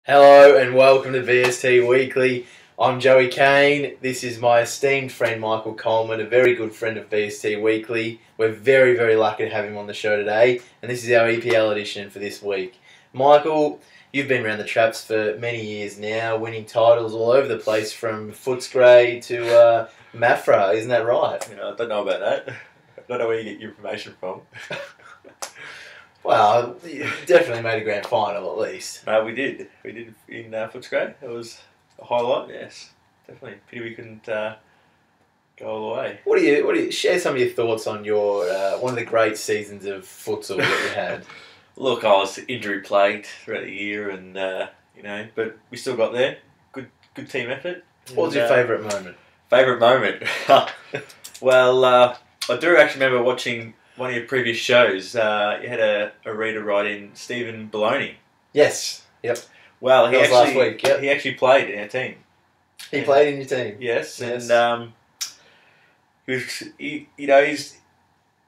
Hello and welcome to BST Weekly. I'm Joey Kane. This is my esteemed friend Michael Coleman, a very good friend of BST Weekly. We're very, very lucky to have him on the show today, and this is our EPL edition for this week. Michael, you've been around the traps for many years now, winning titles all over the place from Footscray to Mafra, isn't that right? I don't know about that. I don't know where you get your information from. Well, you definitely made a grand final at least. No, we did. We did in Footscray. It was a highlight, yes. Definitely. Pity we couldn't go all the way. What do you share some of your thoughts on your one of the great seasons of futsal that you had? Look, I was injury plagued throughout the year, and but we still got there. Good team effort. What was your favourite moment? Favourite moment? Well, I do actually remember watching one of your previous shows. You had a reader write in, Stephen Baloney. Yes. Yep. Well, That was last week. Yep. He actually played in our team. He played in your team. Yes. And he's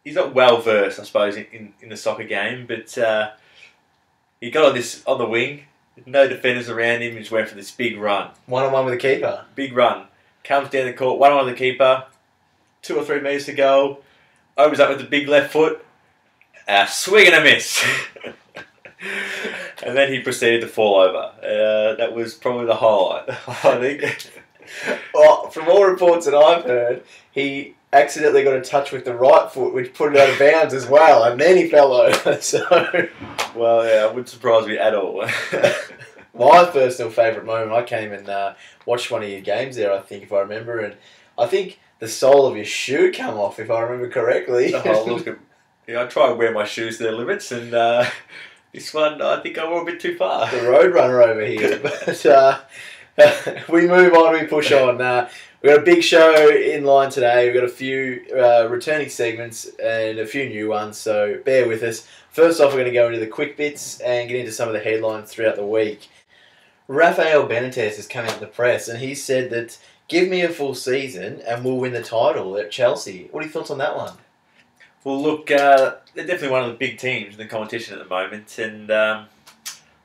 not well versed, I suppose, in the soccer game, but he got on the wing, no defenders around him, he just went for this big run. 1-on-1 with the keeper. Big run. Comes down the court, 1-on-1 with the keeper, 2 or 3 metres to go, opens up with the big left foot, swing and a miss. And then he proceeded to fall over. That was probably the highlight, I think. Well, from all reports that I've heard, he accidentally got in touch with the right foot, which put it out of bounds as well, and then he fell over. So, well, yeah, it wouldn't surprise me at all. my personal favourite moment, I came and watched one of your games there, I think, if I remember, and I think the sole of your shoe come off, if I remember correctly. Oh, look, I try to wear my shoes to their limits, and this one, I think I went a bit too far. The road runner over here. But we move on, we push on. We've got a big show in line today. We've got a few returning segments and a few new ones, so bear with us. First off, we're going to go into the quick bits and get into some of the headlines throughout the week. Rafael Benitez has come out in the press and he said that give me a full season and we'll win the title at Chelsea. What are your thoughts on that one? Well, look, they're definitely one of the big teams in the competition at the moment, and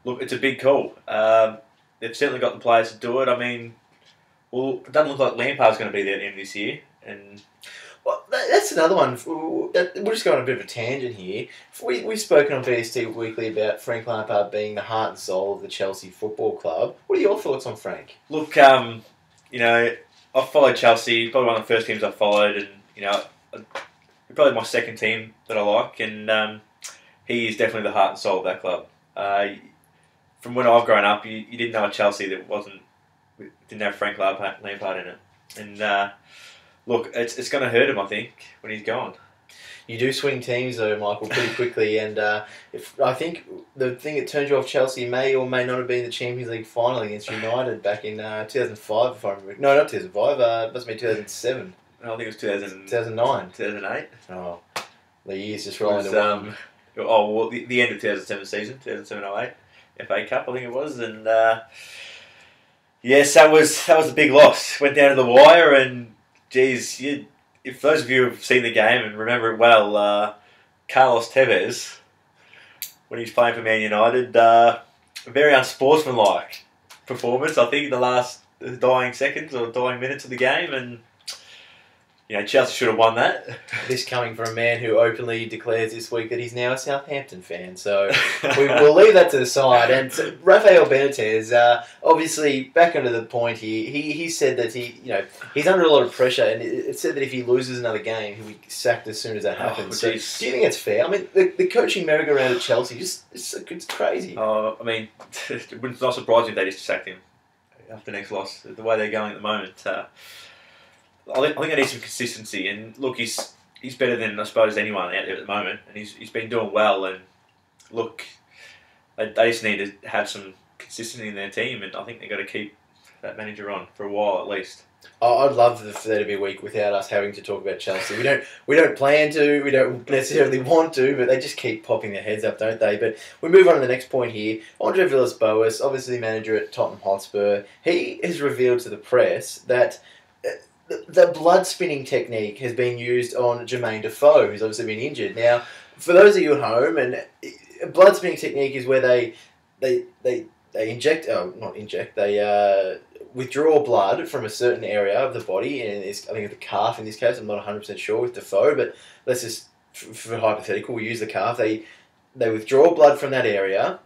look, it's a big call. They've certainly got the players to do it. I mean, well, it doesn't look like Lampard's going to be there at the end of this year, and well, that's another one. We're just going on a bit of a tangent here. We've spoken on BST Weekly about Frank Lampard being the heart and soul of the Chelsea Football Club. What are your thoughts on Frank? Look, I've followed Chelsea, probably one of the first teams I followed, and probably my second team that I like, and he is definitely the heart and soul of that club. From when I've grown up, you didn't know a Chelsea that didn't have Frank Lampard in it, and look, it's going to hurt him, I think, when he's gone. You do swing teams though, Michael, pretty quickly, and I think the thing that turned you off Chelsea may or may not have been the Champions League final against United back in 2005, if I remember. No, not 2005. It must be 2007. I think it was 2009. 2008. Oh, the years just rolling away. The end of 2007 season, 2007-08, FA Cup, I think it was, and yes, that was a big loss. Went down to the wire, and geez, if those of you have seen the game and remember it well, Carlos Tevez, when he was playing for Man United, a very unsportsmanlike performance, I think, in the last dying seconds or dying minutes of the game, and Chelsea should have won that. This coming from a man who openly declares this week that he's now a Southampton fan. So we'll leave that to the side. And so Rafael Benitez, obviously, back onto the point here, he said that he's under a lot of pressure, and it said that if he loses another game, he'll be sacked as soon as that happens. So do you think it's fair? I mean, the coaching merry-go-round at Chelsea, it's crazy. I mean, it would not surprise me if they just sacked him after the next loss. The way they're going at the moment, I think they need some consistency, and look, he's better than, I suppose, anyone out there at the moment, and he's been doing well, and look, they just need to have some consistency in their team, and I think they've got to keep that manager on for a while at least. I'd love for there to be a week without us having to talk about Chelsea. We don't plan to, we don't necessarily want to, but they just keep popping their heads up, don't they? But we move on to the next point here. Andre Villas-Boas, obviously manager at Tottenham Hotspur, he has revealed to the press that the blood spinning technique has been used on Jermaine Defoe, who's obviously been injured. Now, for those of you at home, and blood spinning technique is where they they withdraw blood from a certain area of the body, and I think the calf in this case. I'm not 100% sure with Defoe, but let's just, for hypothetical, we use the calf. They withdraw blood from that area,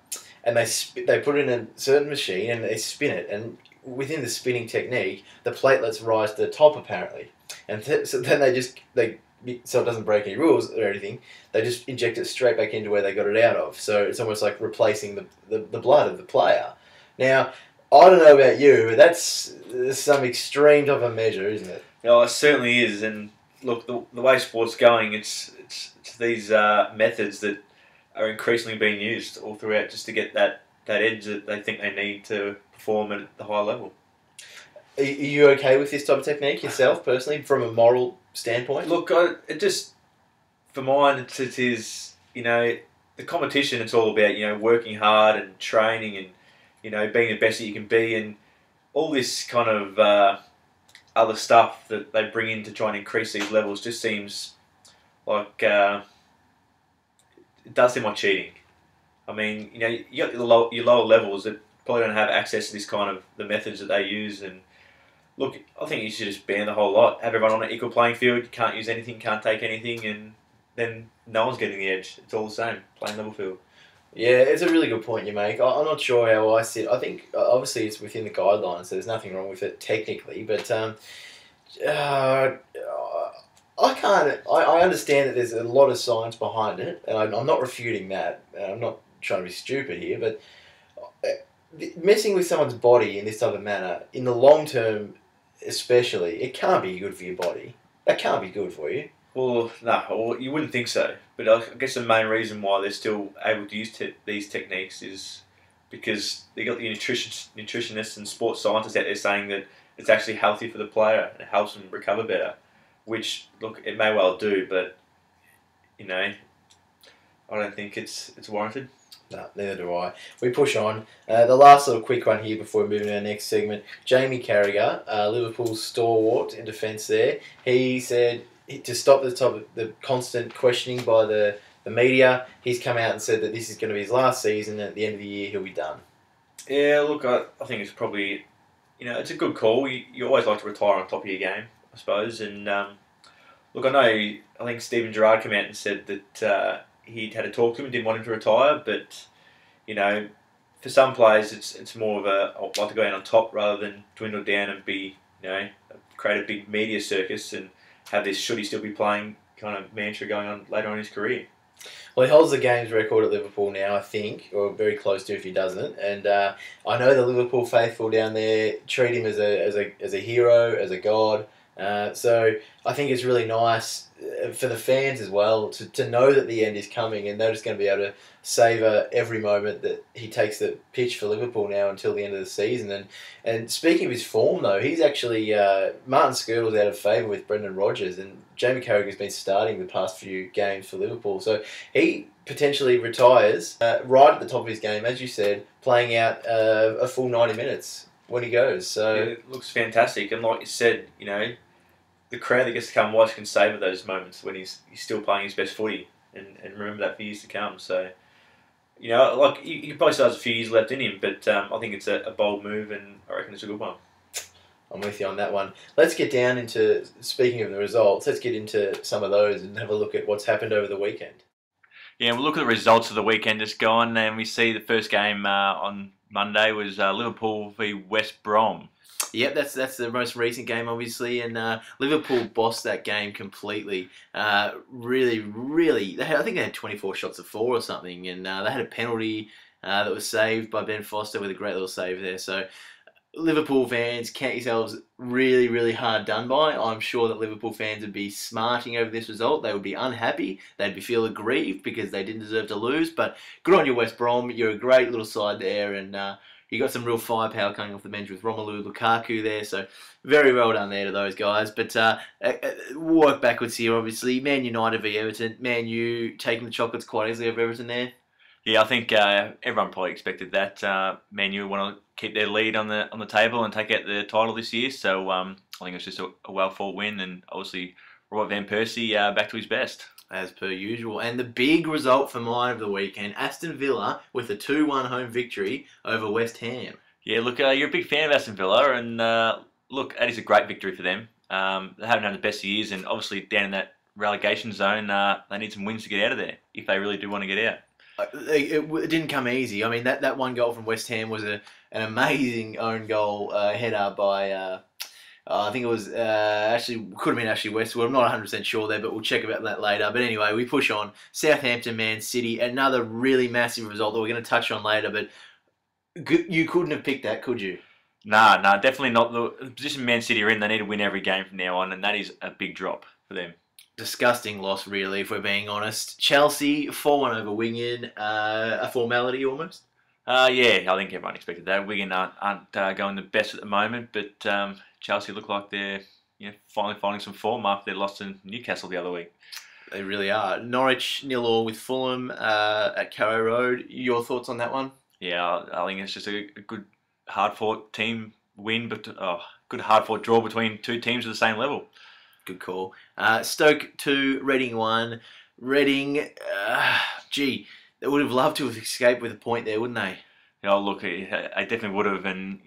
and they put it in a certain machine, and they spin it, and within the spinning technique, the platelets rise to the top apparently, and so then so it doesn't break any rules or anything. They just inject it straight back into where they got it out of. So it's almost like replacing the blood of the player. Now, I don't know about you, but that's some extreme type of measure, isn't it? Oh, it certainly is. And look, the way sport's going, it's these methods that are increasingly being used all throughout just to get that edge that they think they need to perform at the high level. Are you okay with this type of technique yourself, personally, from a moral standpoint? Look, for mine, it is, the competition. It's all about, working hard and training and, being the best that you can be, and all this kind of other stuff that they bring in to try and increase these levels just seems like it does seem like cheating. I mean, you got your lower levels that probably don't have access to this kind of the methods that they use. And look, I think you should just ban the whole lot. Have everyone on an equal playing field. You can't use anything, can't take anything, and then no one's getting the edge. It's all the same, playing level field. Yeah, it's a really good point you make. I'm not sure how I see it. I think obviously it's within the guidelines, so there's nothing wrong with it technically. But I understand that there's a lot of science behind it, and I'm not refuting that. I'm not trying to be stupid here, but messing with someone's body in this type of manner, in the long term especially, it can't be good for your body. That can't be good for you. Well, no, you wouldn't think so. But I guess the main reason why they're still able to use these techniques is because they got the nutritionists and sports scientists out there saying that it's actually healthy for the player and it helps them recover better. Which, look, it may well do, but I don't think it's warranted. No, neither do I. We push on. The last little quick one here before we move to our next segment. Jamie Carragher, Liverpool's stalwart in defence there, he said to stop the constant questioning by the media, he's come out and said that this is going to be his last season, and at the end of the year he'll be done. Yeah, look, I think it's probably, it's a good call. You always like to retire on top of your game, I suppose. And look, I think Steven Gerrard came out and said that he'd had a talk to him and didn't want him to retire, but for some players it's more of I'd like to go out on top rather than dwindle down and be create a big media circus and have this should he still be playing kind of mantra going on later on in his career. Well, he holds the games record at Liverpool now, I think, or very close to if he doesn't. And I know the Liverpool faithful down there treat him as a hero, as a god. So I think it's really nice for the fans as well to know that the end is coming, and they're just going to be able to savour every moment that he takes the pitch for Liverpool now until the end of the season. And speaking of his form, though, he's actually Martin Skirtle's out of favour with Brendan Rodgers, and Jamie Carragher's been starting the past few games for Liverpool, so he potentially retires right at the top of his game, as you said, playing out a full 90 minutes when he goes. So yeah, it looks fantastic, and like you said, the crowd that gets to come watch can savour those moments when he's still playing his best footy and remember that for years to come. So, like you probably still has a few years left in him, but I think it's a bold move and I reckon it's a good one. I'm with you on that one. Let's get down into, speaking of the results, let's get into some of those and have a look at what's happened over the weekend. Yeah, we'll look at the results of the weekend just gone, and we see the first game on Monday was Liverpool v West Brom. Yep, that's the most recent game, obviously, and Liverpool bossed that game completely. Really, I think they had 24 shots of 4 or something, and they had a penalty that was saved by Ben Foster with a great little save there. So Liverpool fans, count yourselves really, really hard done by. I'm sure that Liverpool fans would be smarting over this result. They would be unhappy. They'd be feeling aggrieved because they didn't deserve to lose. But good on you, West Brom. You're a great little side there, and you got some real firepower coming off the bench with Romelu Lukaku there. So very well done there to those guys. But work backwards here, obviously. Man United v Everton. Man U taking the chocolates quite easily over Everton there. Yeah, I think everyone probably expected that. Man U want to keep their lead on the table and take out the title this year. So I think it's just a well fought win, and obviously Robert van Persie back to his best. As per usual. And the big result for mine of the weekend, Aston Villa with a 2-1 home victory over West Ham. Yeah, look, you're a big fan of Aston Villa, and look, that is a great victory for them. They haven't had the best of years, and obviously down in that relegation zone, they need some wins to get out of there if they really do want to get out. It didn't come easy. I mean, that one goal from West Ham was an amazing own goal header by, I think it was could have been Ashley Westwood. I'm not 100% sure there, but we'll check about that later. But anyway, we push on. Southampton, Man City, another really massive result that we're going to touch on later, but you couldn't have picked that, could you? Nah, definitely not. The position Man City are in, they need to win every game from now on, and that is a big drop for them. Disgusting loss, really, if we're being honest. Chelsea, 4-1 over Wigan, a formality almost. Yeah, I think everyone expected that. Wigan aren't going the best at the moment, but Chelsea look like they're finally finding some form after they lost to Newcastle the other week. They really are. Norwich 0-0 with Fulham at Carrow Road. Your thoughts on that one? Yeah, I think it's just a good hard-fought team win, but good hard-fought draw between two teams at the same level. Good call. Stoke 2, Reading 1. Reading, they would have loved to have escaped with a point there, wouldn't they? Yeah, look, I definitely would have, and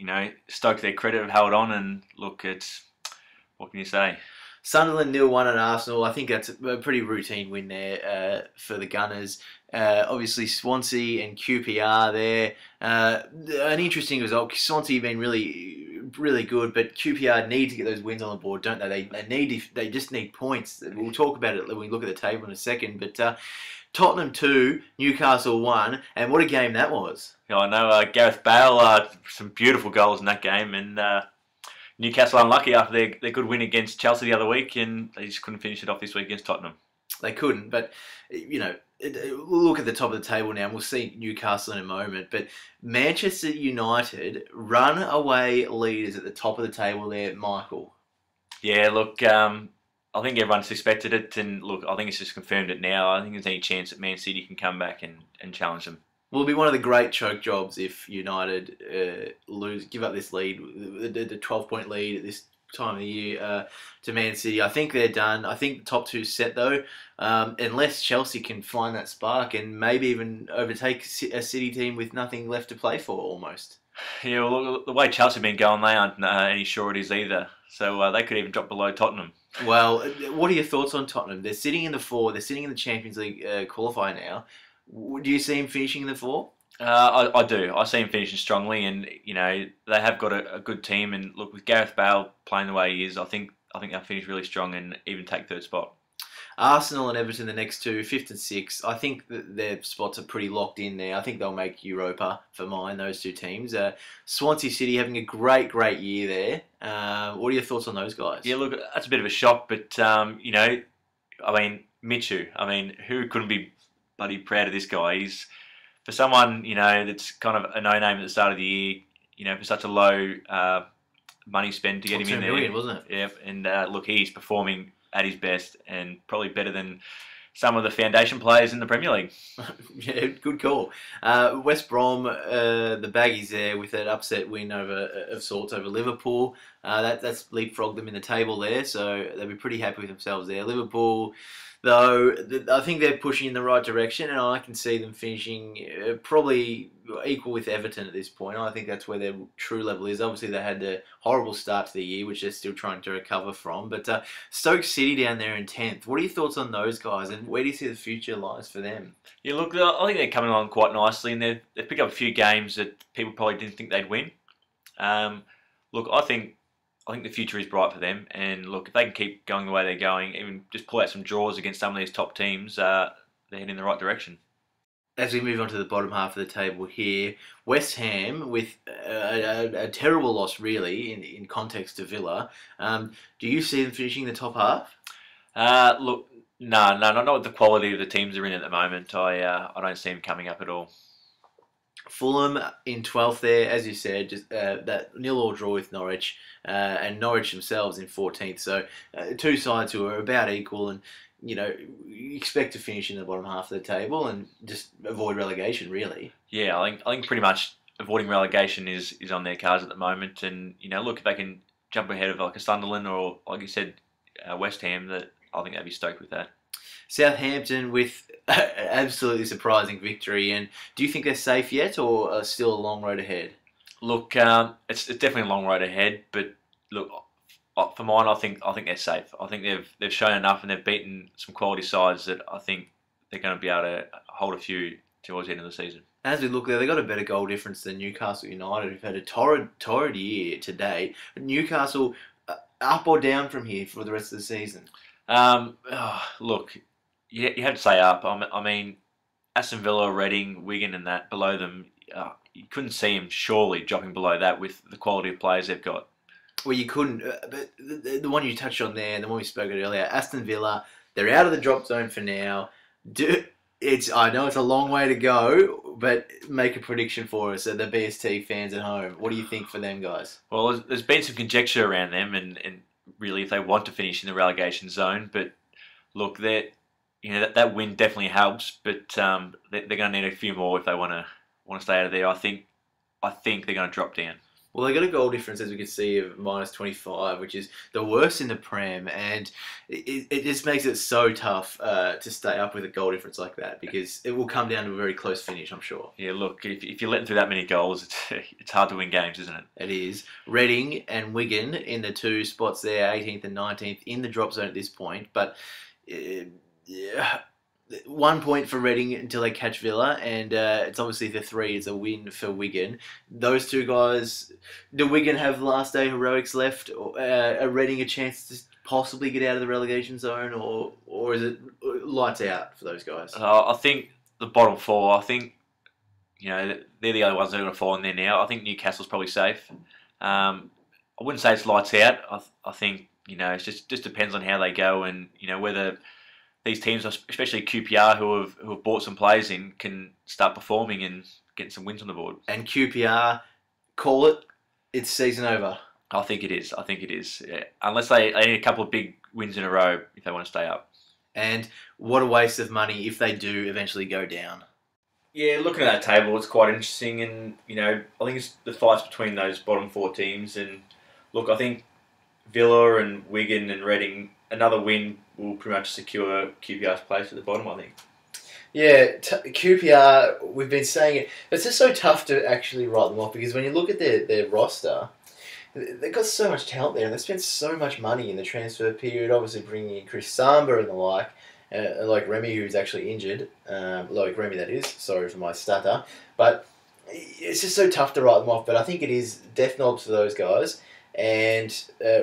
Stoke, to their credit, have held on, and look, what can you say? Sunderland 0-1 at Arsenal. I think that's a pretty routine win there for the Gunners. Obviously, Swansea and QPR there. An interesting result. Swansea have been really good, but QPR need to get those wins on the board, don't they? They just need points. We'll talk about it when we look at the table in a second. But Tottenham 2, Newcastle 1, and what a game that was. Yeah, I know Gareth Bale, some beautiful goals in that game, and Newcastle unlucky after their good win against Chelsea the other week, and they just couldn't finish it off this week against Tottenham. They couldn't, but we'll look at the top of the table now, and we'll see Newcastle in a moment. But Manchester United runaway leaders at the top of the table there, Michael. Yeah, look, I think everyone's expected it, and look, I think it's just confirmed it now. I think there's any chance that Man City can come back and challenge them. Will be one of the great choke jobs if United give up this lead, the 12-point lead at this time of the year to Man City. I think they're done. I think the top two set though, unless Chelsea can find that spark and maybe even overtake a City team with nothing left to play for almost. Yeah, well, look, the way Chelsea have been going, they aren't any sureties either. So they could even drop below Tottenham. Well, what are your thoughts on Tottenham? They're sitting in the 4. They're sitting in the Champions League qualifier now. Do you see him finishing in the 4? I do. I see him finishing strongly, and they have got a good team. And look, with Gareth Bale playing the way he is, I think they'll finish really strong and even take third spot. Arsenal and Everton, the next two, 5th and 6th. I think that their spots are pretty locked in there. I think they'll make Europa for mine, those two teams. Swansea City having a great year there. What are your thoughts on those guys? Yeah, look, that's a bit of a shock, but, I mean, Mitchell, who couldn't be bloody proud of this guy? He's, for someone, that's kind of a no-name at the start of the year, for such a low money spend to get him in there. $2 million, wasn't it? Yeah, and look, he's performing at his best and probably better than some of the foundation players in the Premier League. Yeah, good call. West Brom, the Baggies there with that upset win of sorts over Liverpool. That's leapfrogged them in the table there, so they'll be pretty happy with themselves there. Liverpool, though, I think they're pushing in the right direction, and I can see them finishing probably equal with Everton at this point. I think that's where their true level is. Obviously, they had a horrible start to the year, which they're still trying to recover from. But Stoke City down there in 10th. What are your thoughts on those guys, and where do you see the future lies for them? Yeah, look, I think they're coming along quite nicely, and they've picked up a few games that people probably didn't think they'd win. Look, I think the future is bright for them, and look, if they can keep going the way they're going, even just pull out some draws against some of these top teams, they're heading in the right direction. As we move on to the bottom half of the table here, West Ham with a terrible loss, really, in context to Villa. Do you see them finishing the top half? Look, no, not with the quality of the teams they're in at the moment. I don't see them coming up at all. Fulham in 12th there, as you said, just that 0-0 draw with Norwich, and Norwich themselves in 14th. So two sides who are about equal, and you expect to finish in the bottom half of the table and just avoid relegation, really. Yeah, I think pretty much avoiding relegation is on their cards at the moment. And look, if they can jump ahead of like a Sunderland or, like you said, West Ham, that I think they'd be stoked with that. Southampton with an absolutely surprising victory. And do you think they're safe yet, or are still a long road ahead? Look, it's definitely a long road ahead, but look, for mine, I think they're safe. I think they've shown enough and they've beaten some quality sides that I think they're going to be able to hold a few towards the end of the season. As we look there, they got a better goal difference than Newcastle United, who've had a torrid year today. But Newcastle, up or down from here for the rest of the season? Look, you have to say up. I mean, Aston Villa, Reading, Wigan, and that below them, you couldn't see them surely dropping below that with the quality of players they've got. Well, you couldn't. But the one you touched on there, and the one we spoke about earlier, Aston Villa, they're out of the drop zone for now. I know it's a long way to go, but make a prediction for us, the BST fans at home. What do you think for them, guys? Well, there's been some conjecture around them, and really if they want to finish in the relegation zone. But look, that win definitely helps, but they're going to need a few more if they want to stay out of there. I think they're going to drop down. Well, they got a goal difference, as we can see, of -25, which is the worst in the Prem, and it just makes it so tough to stay up with a goal difference like that, because it will come down to a very close finish, I'm sure. Yeah, look, if you're letting through that many goals, it's hard to win games, isn't it? It is. Reading and Wigan in the two spots there, 18th and 19th, in the drop zone at this point, but yeah. 1 point for Reading until they catch Villa, and it's obviously the 3 is a win for Wigan. Those two guys, do Wigan have last day heroics left? Or, are Reading a chance to possibly get out of the relegation zone, or is it lights out for those guys? I think the bottom 4, I think they're the only ones that are going to fall in there now. I think Newcastle's probably safe. I wouldn't say it's lights out. I think it just depends on how they go, and whether these teams, especially QPR, who have bought some players in, can start performing and getting some wins on the board. And QPR, call it, it's season over. I think it is. Yeah. Unless they need a couple of big wins in a row if they want to stay up. And what a waste of money if they do eventually go down. Yeah, looking at that table, it's quite interesting, and I think it's the fights between those bottom 4 teams. And look, I think Villa and Wigan and Reading, another win will pretty much secure QPR's place at the bottom, I think. Yeah, QPR, we've been saying it. It's just so tough to actually write them off, because when you look at their roster, they've got so much talent there, and they've spent so much money in the transfer period, obviously bringing in Chris Samba and the like Remy, who's actually injured. Like Remy, that is. Sorry for my stutter. But it's just so tough to write them off, but I think it is death knobs for those guys. And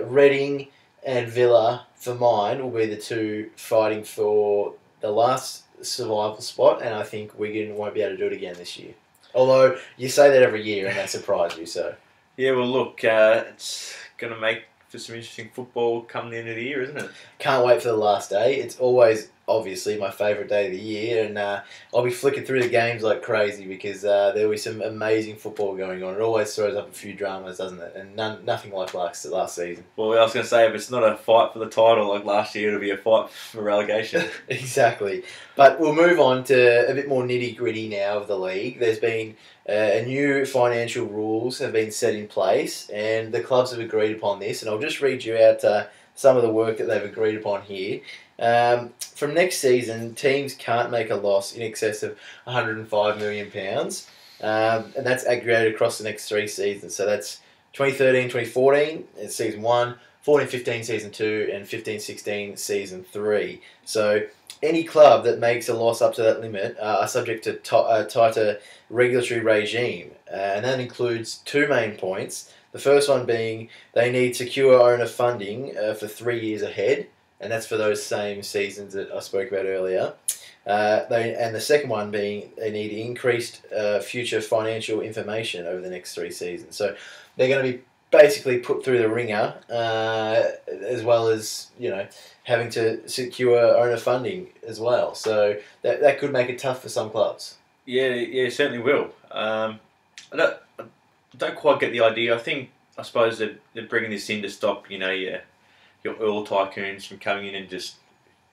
Reading and Villa, for mine, will be the two fighting for the last survival spot, and I think Wigan won't be able to do it again this year. Although, you say that every year, and that surprised you, so... Yeah, well, look, it's going to make for some interesting football come the end of the year, isn't it? Can't wait for the last day. It's always, obviously, my favourite day of the year, and I'll be flicking through the games like crazy, because there'll be some amazing football going on. It always throws up a few dramas, doesn't it? And nothing like last season. Well, I was going to say, if it's not a fight for the title like last year, it'll be a fight for relegation. Exactly. But we'll move on to a bit more nitty-gritty now of the league. There's been new financial rules have been set in place, and the clubs have agreed upon this, and I'll just read you out some of the work that they've agreed upon here. From next season, teams can't make a loss in excess of £105 million, and that's aggregated across the next 3 seasons. So that's 2013-2014, it's season 1, 14-15 season 2, and 15-16 season 3. So any club that makes a loss up to that limit are subject to tighter regulatory regime, and that includes 2 main points. The first one being they need secure owner funding for 3 years ahead, and that's for those same seasons that I spoke about earlier. And the second one being they need increased future financial information over the next 3 seasons. So they're going to be basically put through the ringer, as well as having to secure owner funding as well. So that could make it tough for some clubs. Yeah, it certainly will. I don't quite get the idea. I suppose that they're bringing this in to stop your oil tycoons from coming in and just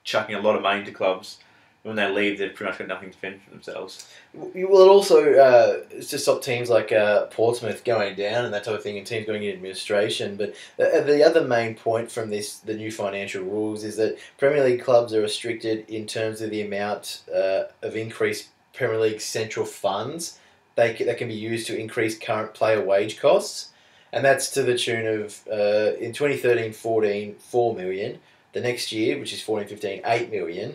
chucking a lot of money into clubs when they leave, they've pretty much got nothing to fend for themselves. Well, it also it's to stop teams like Portsmouth going down and that type of thing, and teams going in administration. But the other main point from the new financial rules is that Premier League clubs are restricted in terms of the amount of increased Premier League central funds that can be used to increase current player wage costs, and that's to the tune of in 2013-14 4 million, the next year, which is 14-15 8 million,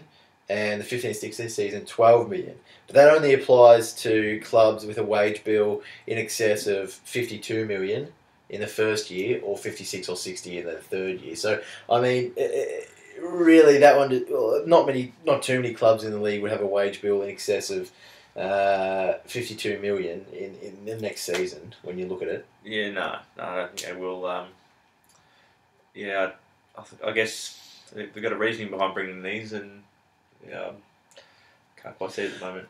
and the 15-16 season 12 million. But that only applies to clubs with a wage bill in excess of 52 million in the first year, or 56 or 60 in the third year. So I mean, really, that one, not too many clubs in the league would have a wage bill in excess of 52 million in the next season when you look at it. Yeah, no, I don't think they will. Yeah, I guess they've got a reasoning behind bringing these, and can't quite see it at the moment.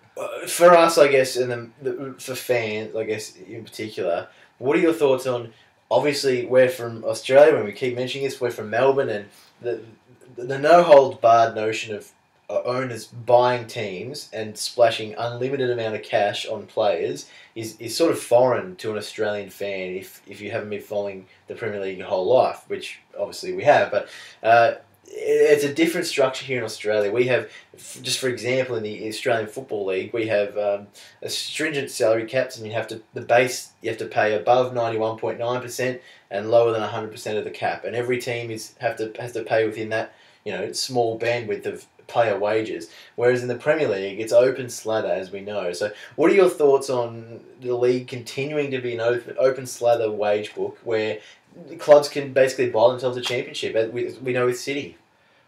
For us, I guess, and for fans, I guess in particular, what are your thoughts on? Obviously, we're from Australia, and we keep mentioning this. We're from Melbourne, and the no holds barred notion of owners buying teams and splashing unlimited amount of cash on players is sort of foreign to an Australian fan if you haven't been following the Premier League your whole life, which obviously we have. But it's a different structure here in Australia. We have, just for example, in the Australian Football League, we have a stringent salary caps, and you have to pay above 91.9% and lower than 100% of the cap, and every team has to pay within that small bandwidth of player wages. Whereas in the Premier League, it's open slather, as we know. So, what are your thoughts on the league continuing to be an open slather wage book where clubs can basically buy themselves a championship, as we know with City?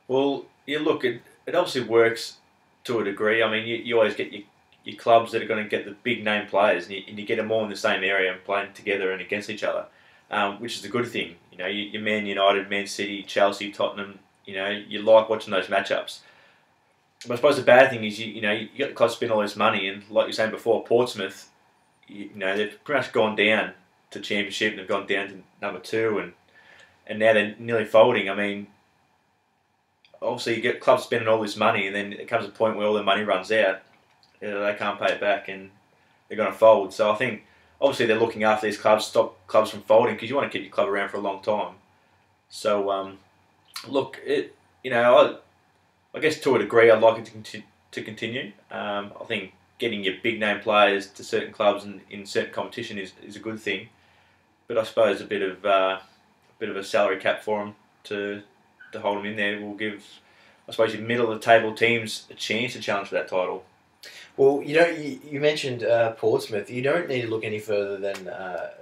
Well, you look, it obviously works to a degree. I mean, you always get your clubs that are going to get the big name players, and you get them all in the same area and playing together and against each other, which is a good thing. Your Man United, Man City, Chelsea, Tottenham. You like watching those matchups. But I suppose the bad thing is you got the clubs spend all this money, and like you were saying before, Portsmouth, they've pretty much gone down to Championship, and they've gone down to number 2, and now they're nearly folding. I mean, obviously you get clubs spending all this money, and then it comes a point where all their money runs out, they can't pay it back, and they're going to fold. So I think obviously they're looking after these clubs, stop clubs from folding, because you want to keep your club around for a long time. So look, I guess to a degree I'd like it to continue. I think getting your big name players to certain clubs and in certain competition is a good thing, but I suppose a bit of a salary cap for them to hold them in there will give, I suppose, your middle of the table teams a chance to challenge for that title. Well, you mentioned Portsmouth. You don't need to look any further than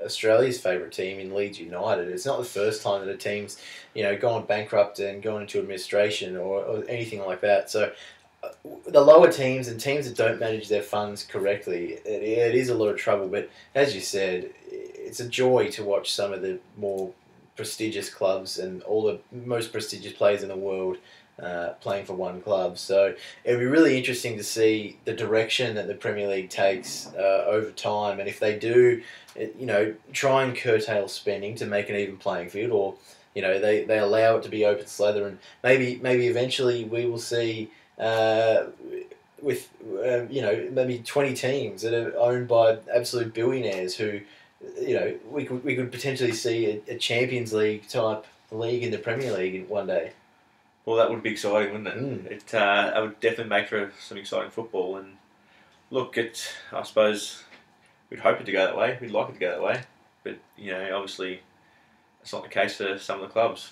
Australia's favourite team in Leeds United. It's not the first time that a team's gone bankrupt and gone into administration or anything like that. So the lower teams and teams that don't manage their funds correctly, it is a lot of trouble. But as you said, it's a joy to watch some of the more prestigious clubs and all the most prestigious players in the world playing for one club. So it'll be really interesting to see the direction that the Premier League takes over time, and if they do, try and curtail spending to make an even playing field, or they allow it to be open slather, and maybe eventually we will see with maybe 20 teams that are owned by absolute billionaires who we could potentially see a Champions League type league in the Premier League one day. Well, that would be exciting, wouldn't it? It would definitely make for some exciting football. And look, I suppose we'd hope it to go that way. We'd like it to go that way. But, obviously it's not the case for some of the clubs.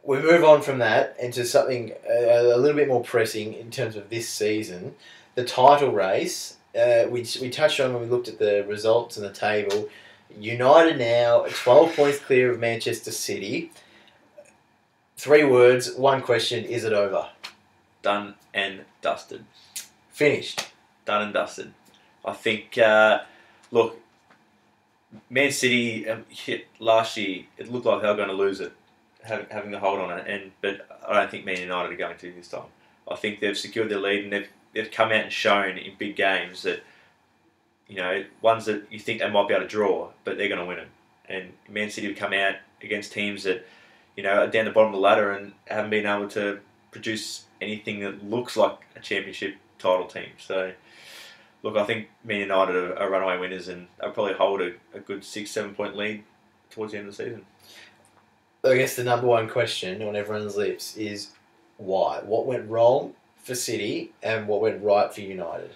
We move on from that into something a little bit more pressing in terms of this season. The title race, we touched on when we looked at the results and the table. United now 12 points clear of Manchester City. 3 words, 1 question, is it over? Done and dusted. Finished. Done and dusted. I think, look, Man City last year, it looked like they were going to lose it, having the hold on it, but I don't think Man United are going to this time. I think they've secured their lead, and they've come out and shown in big games that, ones that you think they might be able to draw, but they're going to win them. And Man City have come out against teams that, are down the bottom of the ladder and haven't been able to produce anything that looks like a championship title team. So, look, I think Man United are runaway winners, and they'll probably hold a good 6-7 point lead towards the end of the season. I guess the number one question on everyone's lips is why? What went wrong for City and what went right for United?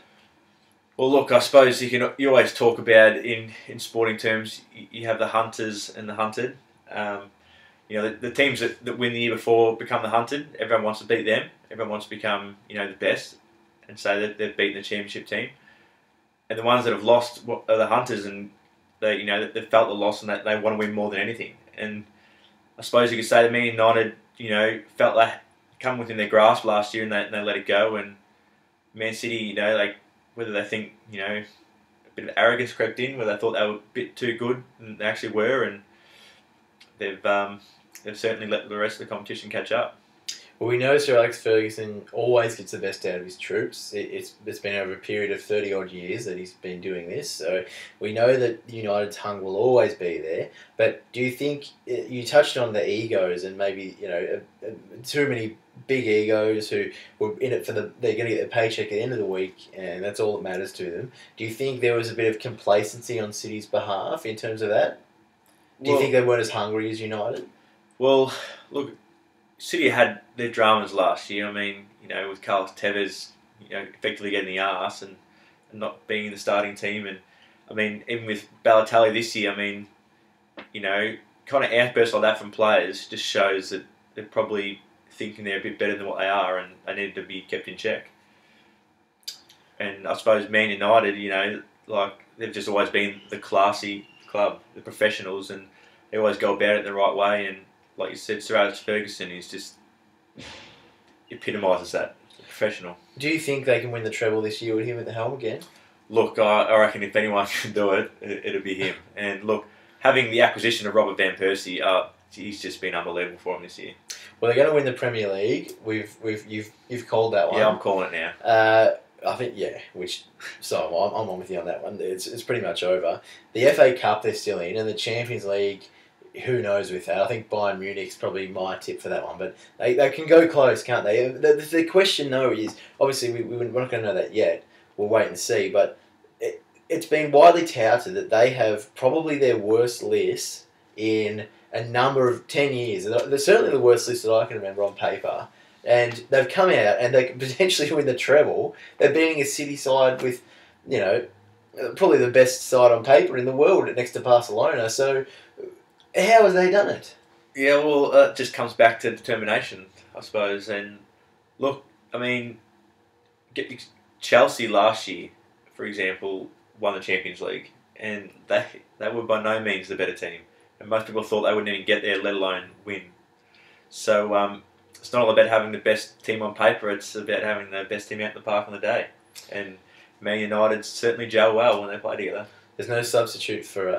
Well, look, I suppose you always talk about in sporting terms. You have the hunters and the hunted. The teams that win the year before become the hunted. Everyone wants to beat them. Everyone wants to become the best, and say that they've beaten the championship team. And the ones that have lost are the hunters, and they they felt the loss and that they want to win more than anything. And I suppose you could say that Man United felt that come within their grasp last year, and they let it go. And Man City, whether they think a bit of arrogance crept in, where they thought they were a bit too good, and they actually were, and they've certainly let the rest of the competition catch up. Well, we know Sir Alex Ferguson always gets the best out of his troops. It's been over a period of 30 odd years that he's been doing this, so we know that United's hunger will always be there. But do you think you touched on the egos and maybe too many big egos who were in it for they're going to get their paycheck at the end of the week, and that's all that matters to them? Do you think there was a bit of complacency on City's behalf in terms of that? Do you think they weren't as hungry as United? Well, look, City had their dramas last year. I mean, with Carlos Tevez, effectively getting the arse and not being in the starting team, and I mean, even with Balotelli this year, I mean, kind of outbursts like that from players just shows that they're probably thinking they're a bit better than what they are, and they need to be kept in check. And I suppose Man United, they've just always been the classy club, the professionals, and they always go about it the right way. And like you said, Sir Alex Ferguson is just epitomises that. He's a professional. Do you think they can win the treble this year with him at the helm again? Look, I reckon if anyone can do it, it'll be him. And look, having the acquisition of Robert Van Persie, he's just been unbelievable for him this year. Well, they're going to win the Premier League. You've called that one. Yeah, I'm calling it now. I think I'm on with you on that one. It's pretty much over. The FA Cup they're still in, and the Champions League, who knows with that? I think Bayern Munich's probably my tip for that one, but they can go close, can't they? The question though is obviously we're not going to know that yet. We'll wait and see, but it's been widely touted that they have probably their worst list in a number of 10 years. They're certainly the worst list that I can remember on paper. And they've come out and they can potentially win the treble. They're beating a City side with, probably the best side on paper in the world next to Barcelona. So, how have they done it? Yeah, well, it just comes back to determination, I suppose. And look, I mean, Chelsea last year, for example, won the Champions League, and they were by no means the better team. And most people thought they wouldn't even get there, let alone win. So, it's not all about having the best team on paper, it's about having the best team out in the park on the day. And Man United certainly gel well when they play together. There's no substitute for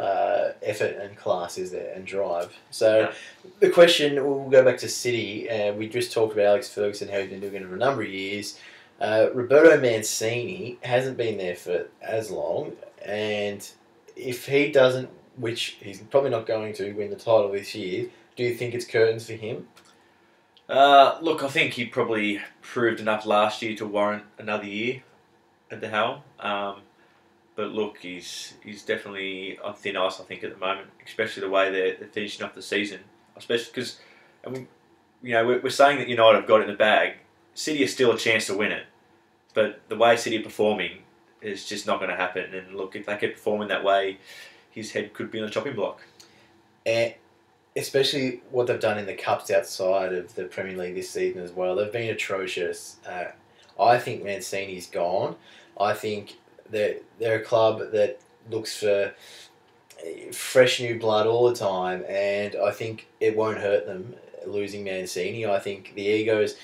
effort and class, is there, and drive. So The question, we'll go back to City. We just talked about Alex Ferguson, how he's been doing it for a number of years. Roberto Mancini hasn't been there for as long, and if he doesn't, which he's probably not going to, win the title this year, do you think it's curtains for him? Look, I think he probably proved enough last year to warrant another year at the helm. But look, he's definitely on thin ice, I think, at the moment, especially the way they're finishing off the season. Especially because, we're saying that United have got it in the bag. City has still a chance to win it, but the way City are performing is just not going to happen. And look, if they keep performing that way, his head could be on the chopping block. And especially what they've done in the cups outside of the Premier League this season as well. They've been atrocious. I think Mancini's gone. I think that they're a club that looks for fresh new blood all the time, and I think it won't hurt them losing Mancini. I think the egos,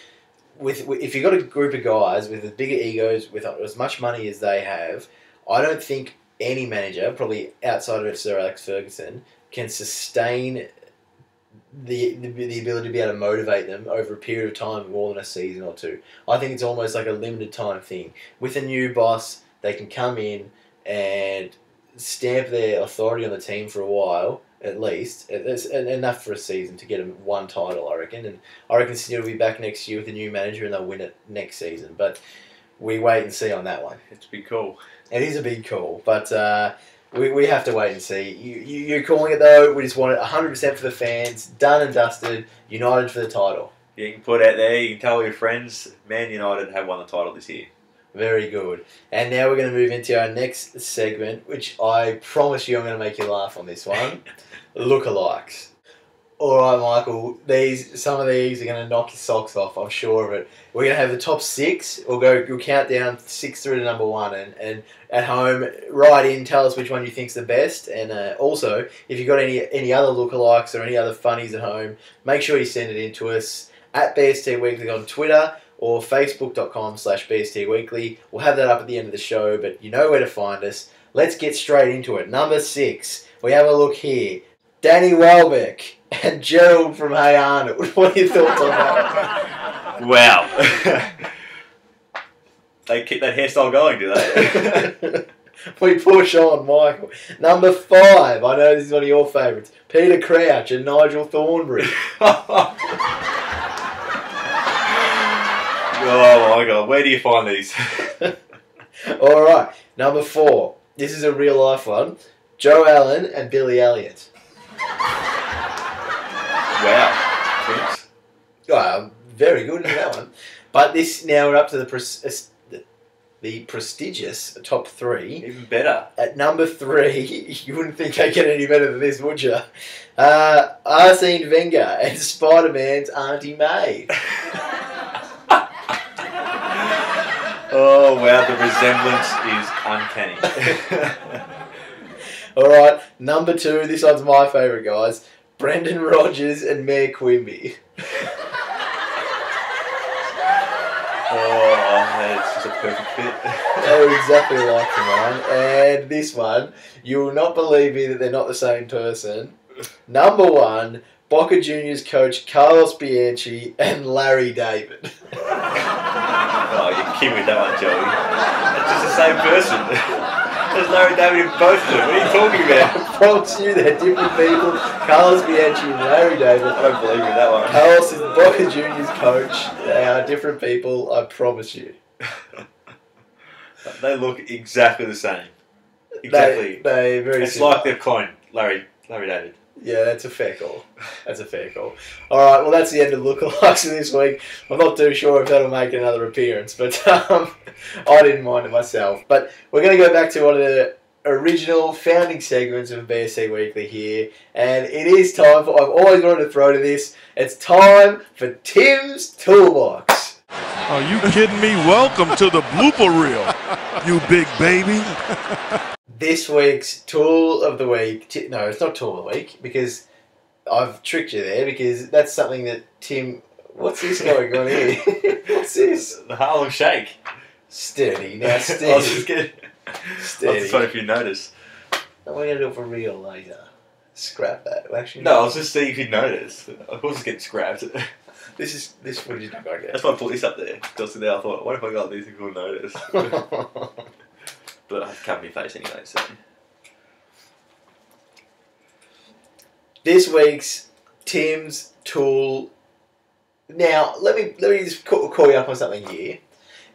if you've got a group of guys with as bigger egos, with as much money as they have, I don't think any manager, probably outside of Sir Alex Ferguson, can sustain the ability to be able to motivate them over a period of time more than a season or two. I think it's almost like a limited time thing. With a new boss, they can come in and stamp their authority on the team for a while, at least. It's enough for a season to get them one title, I reckon. And I reckon Sydney will be back next year with a new manager and they'll win it next season. But we wait and see on that one. It's a big call. It is a big call, but we have to wait and see. You're calling it, though. We just want it 100% for the fans, done and dusted, United for the title. You can put it out there, you can tell your friends, Man United have won the title this year. Very good. And now we're going to move into our next segment, which I promise you I'm going to make you laugh on this one. Lookalikes. All right, Michael. Some of these are going to knock your socks off. I'm sure of it. We're going to have the top 6. We'll count down 6 through to number 1, and at home, write in. Tell us which one you think's the best. And also, if you've got any other lookalikes or any other funnies at home, make sure you send it in to us at BST Weekly on Twitter or Facebook.com/BST Weekly. We'll have that up at the end of the show, but you know where to find us. Let's get straight into it. Number 6. We have a look here. Danny Welbeck and Gerald from Hey Arnold. What are your thoughts on that? Wow. They keep that hairstyle going, do they? We push on, Michael. Number 5. I know this is one of your favourites. Peter Crouch and Nigel Thornberry. Oh my God, where do you find these? All right, number 4. This is a real life one. Joe Allen and Billy Elliot. Wow, twins. Very good in that one. But now we're up to the prestigious top 3. Even better. At number 3, you wouldn't think I'd get any better than this, would you? Arsene Wenger and Spider-Man's Auntie May. Oh wow, the resemblance is uncanny. All right, number 2. This one's my favourite, guys. Brendan Rodgers and Mayor Quimby. Oh, it's just a perfect fit. They're exactly like mine. And this one, you will not believe me that they're not the same person. Number 1, Boca Juniors coach Carlos Bianchi and Larry David. Oh, you're kidding with that one, Joey. It's just the same person. There's Larry David in both of them. What are you talking about? I promise you they're different people. Carlos Bianchi and Larry David. I don't believe in that one. Carlos is the Boca Juniors coach. They are different people, I promise you. They look exactly the same. Exactly. They very It's similar. like they've cloned Larry David. Yeah, that's a fair call. That's a fair call. All right, well, that's the end of lookalikes for this week. I'm not too sure if that'll make another appearance, but I didn't mind it myself. But we're going to go back to one of the original founding segments of BST Weekly here, and it is time for, I've always wanted to throw to this, it's time for Tim's Toolbox. Are you kidding me? Welcome to the blooper reel, you big baby. This week's Tool of the Week... No, it's not Tool of the Week, because I've tricked you there, because that's something that Tim... What's this going on here? What's this? The Harlem Shake. Steady. Now, I was steady. just kidding. Steady. I was just wondering if you noticed. No, we're going to do it for real later. Scrap that. Actually, No, I was just seeing if you'd noticed. Of course it's getting scrapped. This footage is not going to That's why I put this up there. Just there, I thought, what if I got these and couldn't notice? But I have to cover my face anyway, so... This week's Tim's Tool. Now, let me just call you up on something here.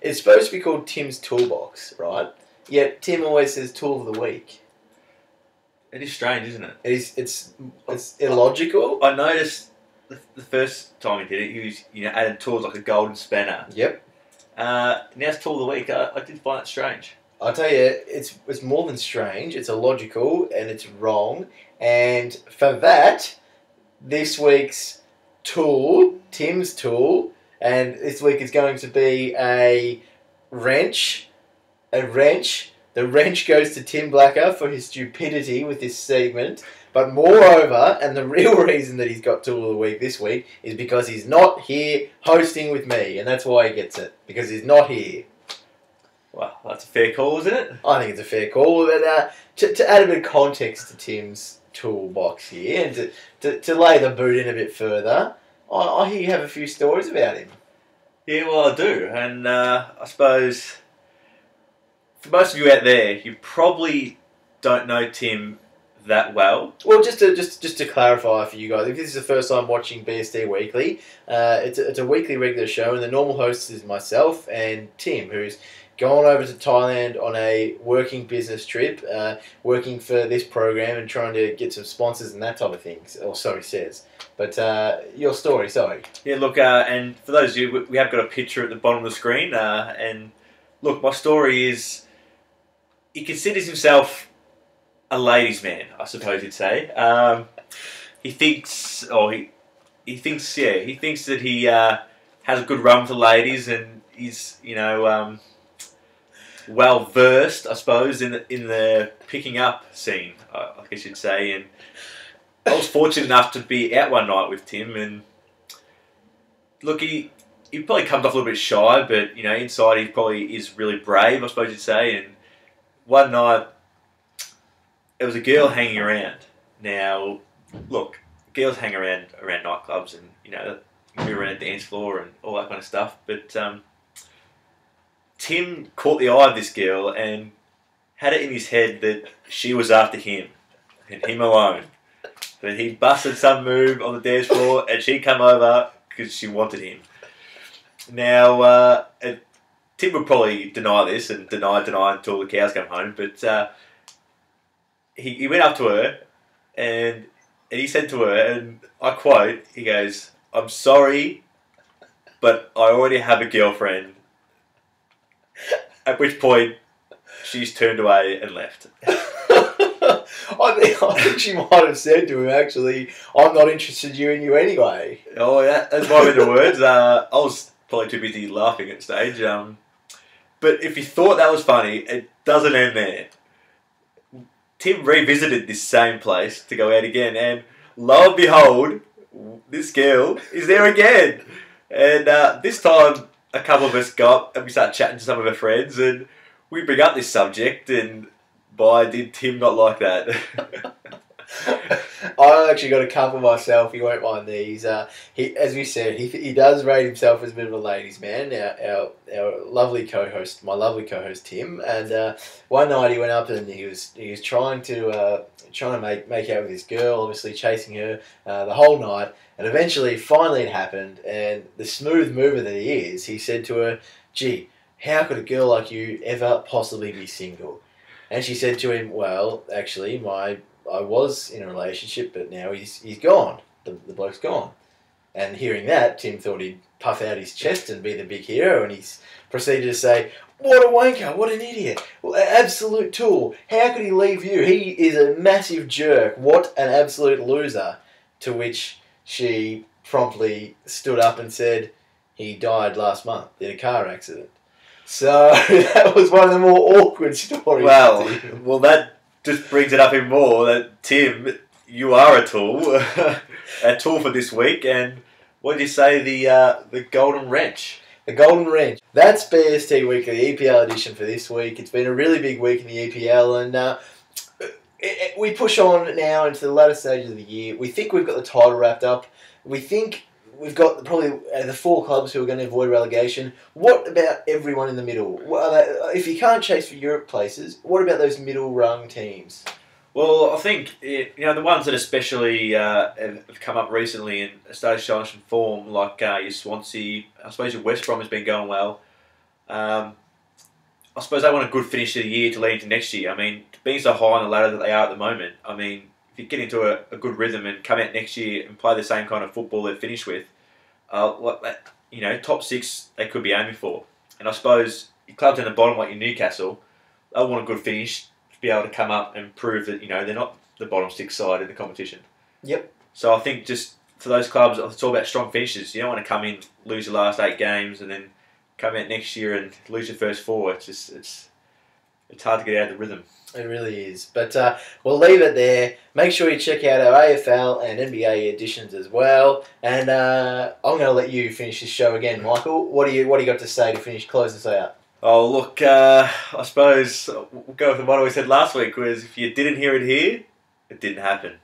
It's supposed to be called Tim's Toolbox, right? Yet Tim always says Tool of the Week. It is strange, isn't it? It's illogical. I noticed the first time he did it, he was added tools like a golden spanner. Yep. Now it's Tool of the Week. I did find it strange. I'll tell you, it's more than strange. It's illogical and it's wrong. And for that, this week's tool, Tim's tool, and this week is going to be a wrench. A wrench. The wrench goes to Tim Blacker for his stupidity with this segment. But moreover, and the real reason that he's got Tool of the Week this week is because he's not here hosting with me. And that's why he gets it. Because he's not here. Well, that's a fair call, isn't it? I think it's a fair call. But to add a bit of context to Tim's toolbox here and to lay the boot in a bit further, I hear you have a few stories about him. Yeah, well, I do. And I suppose for most of you out there, you probably don't know Tim that well. Well, just to clarify for you guys, if this is the first time watching BST Weekly, it's a weekly regular show, and the normal host is myself and Tim, who's gone over to Thailand on a working business trip, working for this program and trying to get some sponsors and that type of thing. Or so he says. But your story, sorry. Yeah, look, and for those of you, we have got a picture at the bottom of the screen, and look, my story is, he considers himself a ladies' man, I suppose you'd say. He thinks that he has a good run with the ladies, and he's well versed, I suppose, in the picking up scene, I guess you'd say. And I was fortunate enough to be out one night with Tim, and look, he probably comes off a little bit shy, but inside he probably is really brave, I suppose you'd say. And one night, there was a girl hanging around. Now, look, girls hang around nightclubs and, move around the dance floor and all that kind of stuff. But Tim caught the eye of this girl and had it in his head that she was after him and him alone. That he busted some move on the dance floor and she come over because she wanted him. Now, Tim would probably deny this and deny until the cows come home, but he went up to her and he said to her, and I quote, he goes, "I'm sorry, but I already have a girlfriend." At which point, she's turned away and left. I think she might have said to him, actually, "I'm not interested in you anyway." Oh, yeah, that might have been the words. I was probably too busy laughing at stage. But if you thought that was funny, it doesn't end there. Tim revisited this same place to go out again, and lo and behold, this girl is there again. And this time, a couple of us go up and we start chatting to some of our friends, and we bring up this subject, and boy, did Tim not like that. I actually got a couple myself. He won't mind these. As we said, he does rate himself as a bit of a ladies' man. Our lovely co-host, my lovely co-host Tim. And one night he went up and he was trying to make out with this girl, obviously chasing her the whole night. And eventually, finally, it happened. And the smooth mover that he is, he said to her, "Gee, how could a girl like you ever possibly be single?" And she said to him, "Well, actually, I was in a relationship, but now he's gone. The bloke's gone." And hearing that, Tim thought he'd puff out his chest and be the big hero, and he's proceeded to say, "What a wanker, what an idiot, absolute tool. How could he leave you? He is a massive jerk. What an absolute loser." To which she promptly stood up and said, "He died last month in a car accident." So that was one of the more awkward stories. Well, that just brings it up even more that, Tim, you are a tool. A tool for this week. And what did you say, the Golden Wrench? The Golden Wrench. That's BST Weekly EPL edition for this week. It's been a really big week in the EPL, and we push on now into the latter stages of the year. We think we've got the title wrapped up. We think we've got probably the 4 clubs who are going to avoid relegation. What about everyone in the middle? If you can't chase for Europe places, what about those middle-rung teams? Well, I think the ones that especially have come up recently and started showing some form, like your Swansea. I suppose your West Brom has been going well. I suppose they want a good finish to the year to lead into next year. I mean, being so high on the ladder that they are at the moment, I mean, if you get into a good rhythm and come out next year and play the same kind of football they finished with, top 6 they could be aiming for. And I suppose your clubs in the bottom, like your Newcastle, they'll want a good finish to be able to come up and prove that they're not the bottom 6 side in the competition. Yep. So I think just for those clubs, it's all about strong finishes. You don't want to come in, lose your last 8 games, and then come out next year and lose your first 4. It's hard to get out of the rhythm. It really is. But we'll leave it there. Make sure you check out our AFL and NBA editions as well. And I'm going to let you finish this show again, Michael. What do you got to say to close us out? Oh, look, I suppose we'll go with what I said last week, was if you didn't hear it here, it didn't happen.